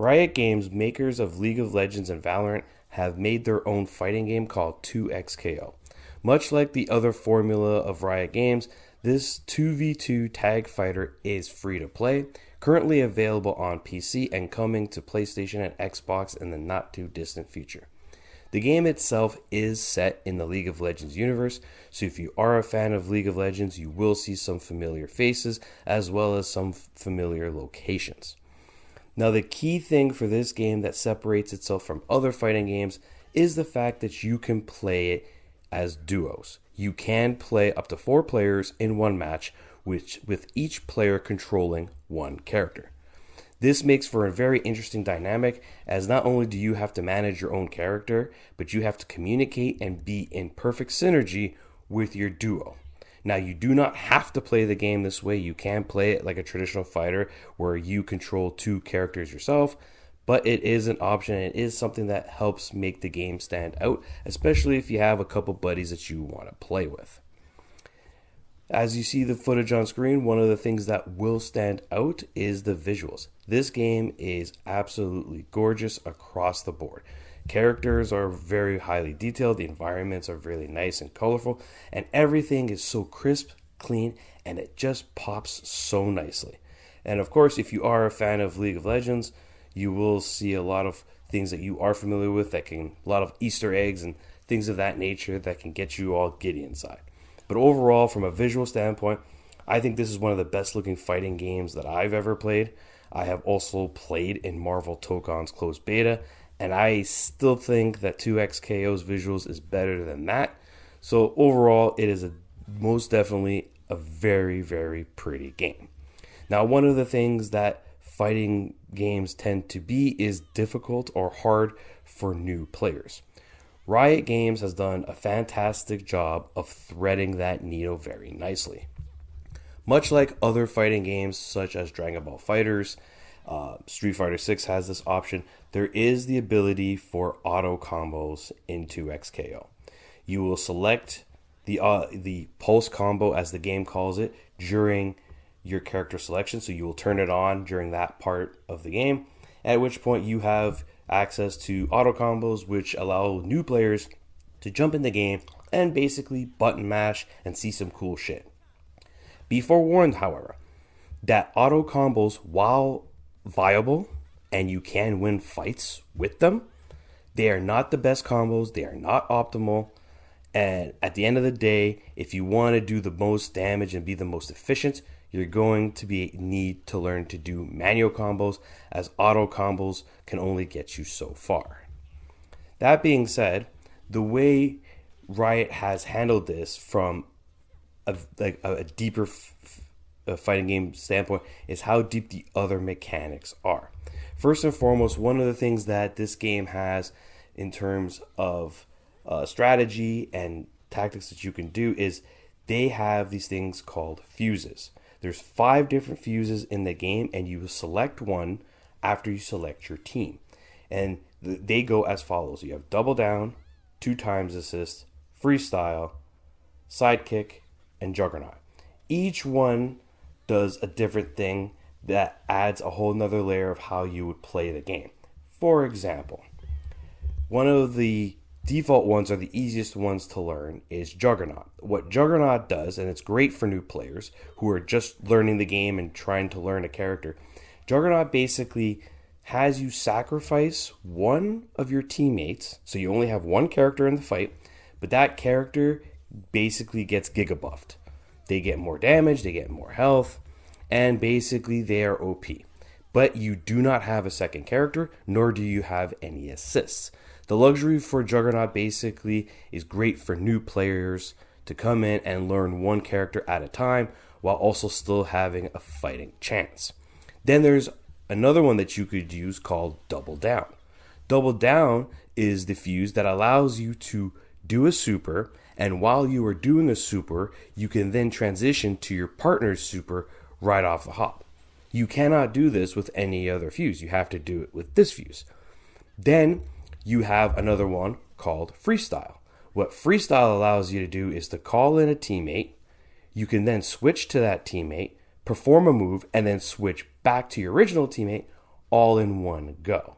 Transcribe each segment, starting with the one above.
Riot Games, makers of League of Legends and Valorant, have made their own fighting game called 2XKO. Much like the other formula of Riot Games, this 2v2 tag fighter is free to play, currently available on PC and coming to PlayStation and Xbox in the not too distant future. The game itself is set in the League of Legends universe, so if you are a fan of League of Legends, you will see some familiar faces as well as some familiar locations. Now, the key thing for this game that separates itself from other fighting games is the fact that you can play it as duos. You can play up to 4 players in one match, with each player controlling one character. This makes for a very interesting dynamic, as not only do you have to manage your own character, but you have to communicate and be in perfect synergy with your duo. Now, you do not have to play the game this way. You can play it like a traditional fighter where you control 2 characters yourself, but it is an option and it is something that helps make the game stand out, especially if you have a couple buddies that you want to play with. As you see the footage on screen, one of the things that will stand out is the visuals. This game is absolutely gorgeous across the board. Characters are very highly detailed, the environments are really nice and colorful, and everything is so crisp, clean, and it just pops so nicely. And of course, if you are a fan of League of Legends, you will see a lot of things that you are familiar with, a lot of Easter eggs and things of that nature that can get you all giddy inside. But overall, from a visual standpoint, I think this is one of the best looking fighting games that I've ever played. I have also played in Marvel Tokon's closed beta, and I still think that 2XKO's visuals is better than that. So overall, it is most definitely a very, very pretty game. Now, one of the things that fighting games tend to be is difficult or hard for new players. Riot Games has done a fantastic job of threading that needle very nicely. Much like other fighting games such as Dragon Ball FighterZ, Street Fighter 6 has this option. There is the ability for auto combos in 2XKO. You will select the pulse combo, as the game calls it, during your character selection. So you will turn it on during that part of the game, at which point you have access to auto combos, which allow new players to jump in the game and basically button mash and see some cool shit. Be forewarned, however, that auto combos, while viable and you can win fights with them, they are not the best combos, they are not optimal, and at the end of the day, if you want to do the most damage and be the most efficient, you're going to need to learn to do manual combos, as auto combos can only get you so far. That being said, the way Riot has handled this from a deeper fighting game standpoint is how deep the other mechanics are. First and foremost, one of the things that this game has in terms of strategy and tactics that you can do is they have these things called fuses. There's 5 different fuses in the game, and you select one after you select your team. And they go as follows. You have double down, 2 times assist, freestyle, sidekick, and juggernaut. Each one does a different thing that adds a whole nother layer of how you would play the game. For example, one of the default ones are the easiest ones to learn is Juggernaut. What Juggernaut does, and it's great for new players who are just learning the game and trying to learn a character, Juggernaut basically has you sacrifice one of your teammates, so you only have one character in the fight, but that character basically gets giga buffed. They get more damage, they get more health, and basically they are OP. But you do not have a second character, nor do you have any assists. The luxury for Juggernaut basically is great for new players to come in and learn one character at a time while also still having a fighting chance. Then there's another one that you could use called Double Down. Double Down is the fuse that allows you to do a super, and while you are doing a super, you can then transition to your partner's super right off the hop. You cannot do this with any other fuse. You have to do it with this fuse. Then you have another one called Freestyle. What Freestyle allows you to do is to call in a teammate. You can then switch to that teammate, perform a move, and then switch back to your original teammate, all in one go.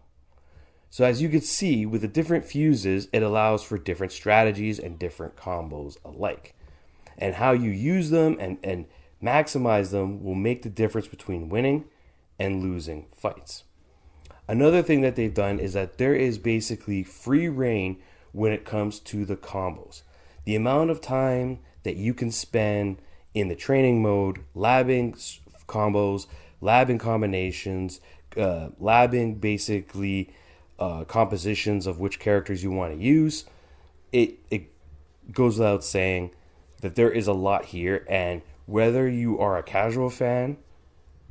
So as you can see, with the different fuses, it allows for different strategies and different combos alike. And how you use them and maximize them will make the difference between winning and losing fights. Another thing that they've done is that there is basically free reign when it comes to the combos. The amount of time that you can spend in the training mode, labbing combos, labbing combinations, labbing basically compositions of which characters you want to use, it goes without saying that there is a lot here, and whether you are a casual fan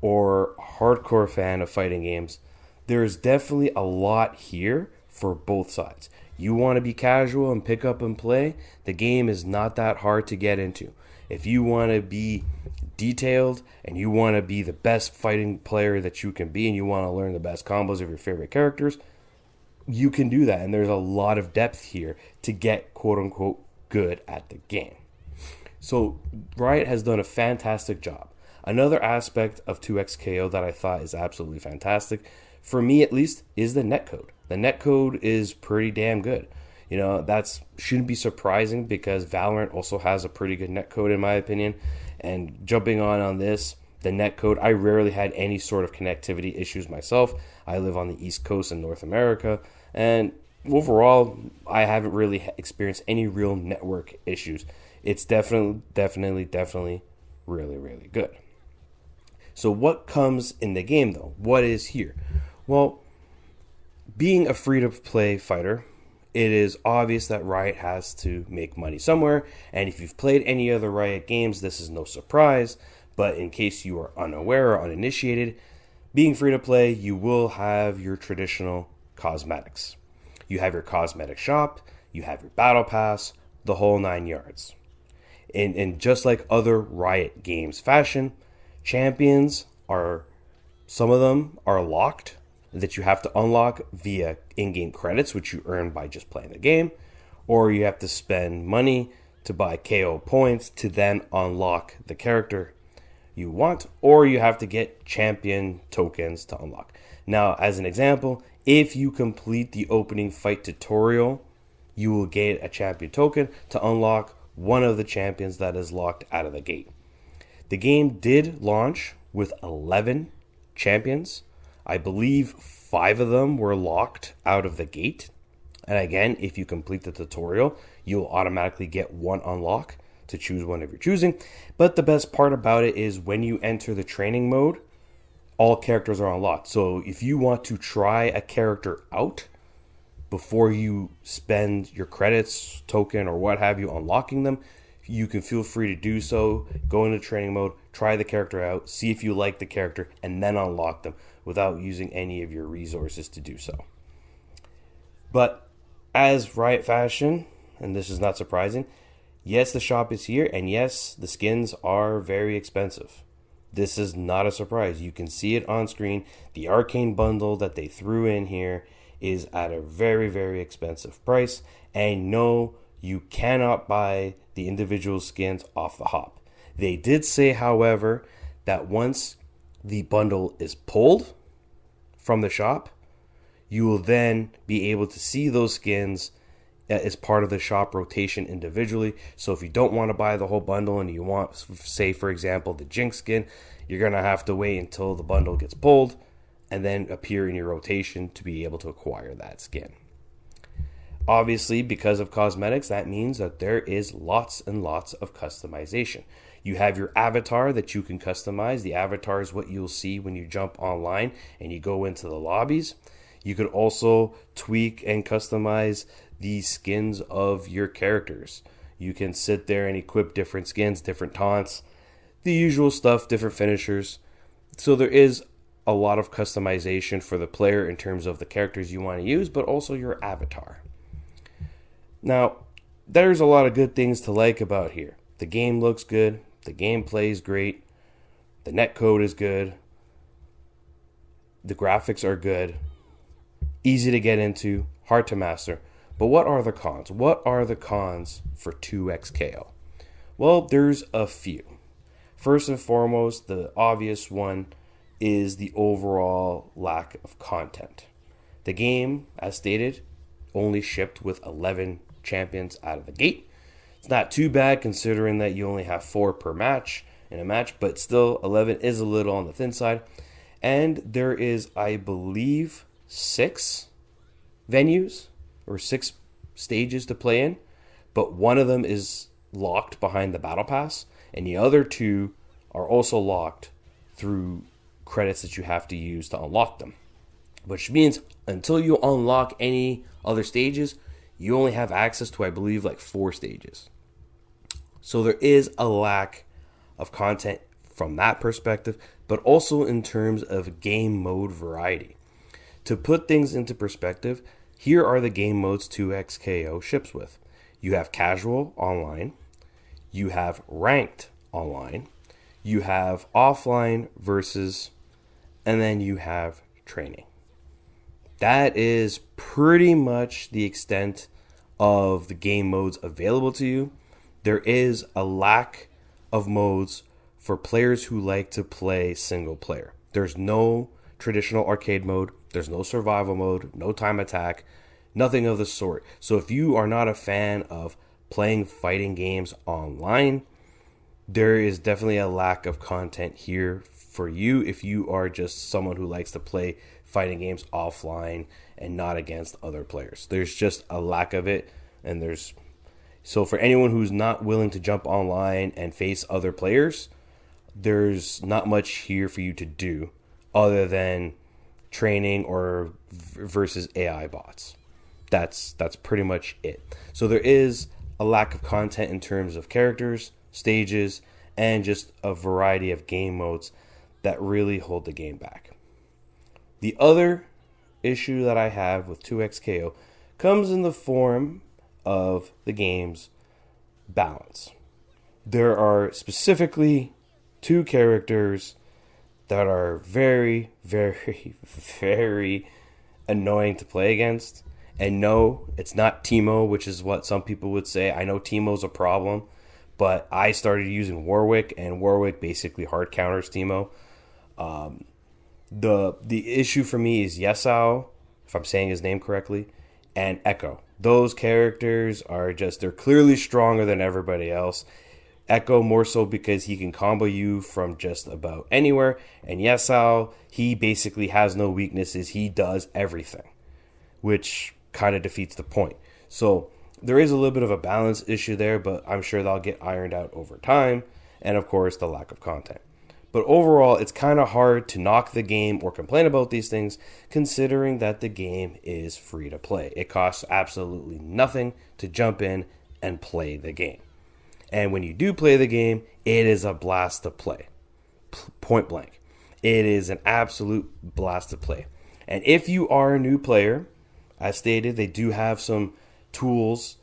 or hardcore fan of fighting games, there is definitely a lot here for both sides. You want to be casual and pick up and play, the game is not that hard to get into. If you want to be detailed and you want to be the best fighting player that you can be and you want to learn the best combos of your favorite characters, you can do that. And there's a lot of depth here to get quote unquote good at the game. So Riot has done a fantastic job. Another aspect of 2XKO that I thought is absolutely fantastic, for me at least, is the netcode. The netcode is pretty damn good. You know, that shouldn't be surprising because Valorant also has a pretty good netcode in my opinion. And jumping on this, the netcode, I rarely had any sort of connectivity issues myself. I live on the East Coast in North America, and overall, I haven't really experienced any real network issues. It's definitely really, really good. So what comes in the game though? What is here? Well, being a free-to-play fighter, it is obvious that Riot has to make money somewhere, and if you've played any other Riot games, this is no surprise, but in case you are unaware or uninitiated, being free-to-play, you will have your traditional cosmetics. You have your cosmetic shop, you have your battle pass, the whole 9 yards. And just like other Riot Games fashion, champions are, some of them are locked, that you have to unlock via in-game credits, which you earn by just playing the game, or you have to spend money to buy KO points to then unlock the character you want, or you have to get champion tokens to unlock. Now, as an example, if you complete the opening fight tutorial, you will get a champion token to unlock one of the champions that is locked out of the gate. The game did launch with 11 champions. I believe 5 of them were locked out of the gate. And again, if you complete the tutorial, you'll automatically get one unlock to choose one of your choosing. But the best part about it is when you enter the training mode, all characters are unlocked. So if you want to try a character out before you spend your credits, token, or what have you unlocking them, you can feel free to do so. Go into training mode, try the character out, see if you like the character, and then unlock them without using any of your resources to do so. But as Riot fashion, and this is not surprising, yes, the shop is here, and yes, the skins are very expensive. This is not a surprise. You can see it on screen. The Arcane bundle that they threw in here is at a very, very expensive price. And no, you cannot buy the individual skins off the hop. They did say, however, that once the bundle is pulled from the shop, you will then be able to see those skins as part of the shop rotation individually. So if you don't want to buy the whole bundle and you want, say for example, the Jinx skin, you're going to have to wait until the bundle gets pulled and then appear in your rotation to be able to acquire that skin. Obviously, because of cosmetics, that means that there is lots and lots of customization. You have your avatar that you can customize. The avatar is what you'll see when you jump online and you go into the lobbies. You could also tweak and customize the skins of your characters. You can sit there and equip different skins, different taunts, the usual stuff, different finishers. So there is a lot of customization for the player in terms of the characters you want to use, but also your avatar. Now, there's a lot of good things to like about here. The game looks good. The gameplay is great. The netcode is good. The graphics are good. Easy to get into, hard to master. But what are the cons? What are the cons for 2XKO? Well, there's a few. First and foremost, the obvious one is the overall lack of content. The game, as stated, only shipped with 11 champions out of the gate. It's not too bad considering that you only have 4 per match in a match, but still 11 is a little on the thin side. And there is, I believe, 6 venues or 6 stages to play in, but one of them is locked behind the battle pass, and the other 2 are also locked through credits that you have to use to unlock them. Which means until you unlock any other stages, you only have access to, I believe, like 4 stages. So there is a lack of content from that perspective, but also in terms of game mode variety. To put things into perspective, here are the game modes 2XKO ships with. You have casual online, you have ranked online, you have offline versus, and then you have training. That is pretty much the extent of the game modes available to you. There is a lack of modes for players who like to play single player. There's no traditional arcade mode, there's no survival mode, no time attack, nothing of the sort. So if you are not a fan of playing fighting games online, there is definitely a lack of content here for you if you are just someone who likes to play fighting games offline and not against other players. There's just a lack of it, and so for anyone who's not willing to jump online and face other players, there's not much here for you to do other than training or versus AI bots. That's pretty much it. So there is a lack of content in terms of characters, stages, and just a variety of game modes that really hold the game back. The other issue that I have with 2XKO comes in the form of the game's balance. There are specifically 2 characters that are very, very, very annoying to play against. And no, it's not Teemo, which is what some people would say. I know Teemo's a problem, but I started using Warwick, and Warwick basically hard counters Teemo. The issue for me is Yesao, if I'm saying his name correctly, and Echo. Those characters are they're clearly stronger than everybody else. Echo more so because he can combo you from just about anywhere, and Yesao, he basically has no weaknesses. He does everything, which kind of defeats the point. So there is a little bit of a balance issue there, but I'm sure that'll get ironed out over time, and of course the lack of content. But overall, it's kind of hard to knock the game or complain about these things, considering that the game is free to play. It costs absolutely nothing to jump in and play the game. And when you do play the game, it is a blast to play. Point blank. It is an absolute blast to play. And if you are a new player, as stated, they do have some tools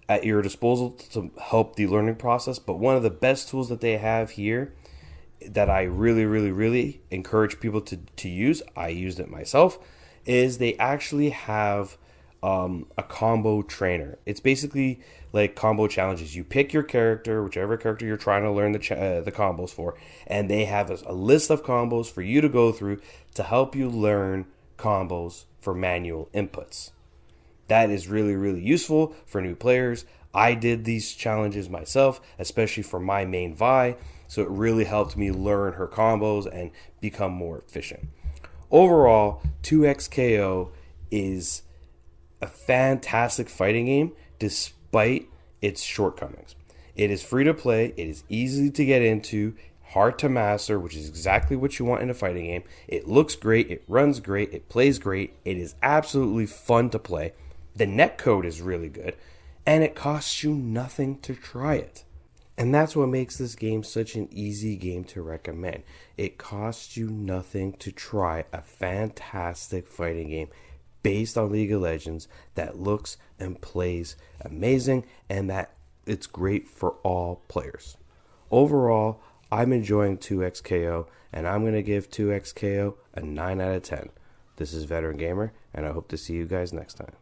at your disposal to help the learning process. But one of the best tools that they have here that I really, really, really encourage people to use, I used it myself, is they actually have a combo trainer. It's basically like combo challenges. You pick your character, whichever character you're trying to learn the combos for, and they have a list of combos for you to go through to help you learn combos for manual inputs. That is really, really useful for new players. I did these challenges myself, especially for my main Vi, so it really helped me learn her combos and become more efficient. Overall, 2XKO is a fantastic fighting game despite its shortcomings. It is free to play, it is easy to get into, hard to master, which is exactly what you want in a fighting game. It looks great, it runs great, it plays great, it is absolutely fun to play. The netcode is really good, and it costs you nothing to try it. And that's what makes this game such an easy game to recommend. It costs you nothing to try a fantastic fighting game based on League of Legends that looks and plays amazing, and that it's great for all players. Overall, I'm enjoying 2XKO, and I'm going to give 2XKO a 9 out of 10. This is Veteran Gamer, and I hope to see you guys next time.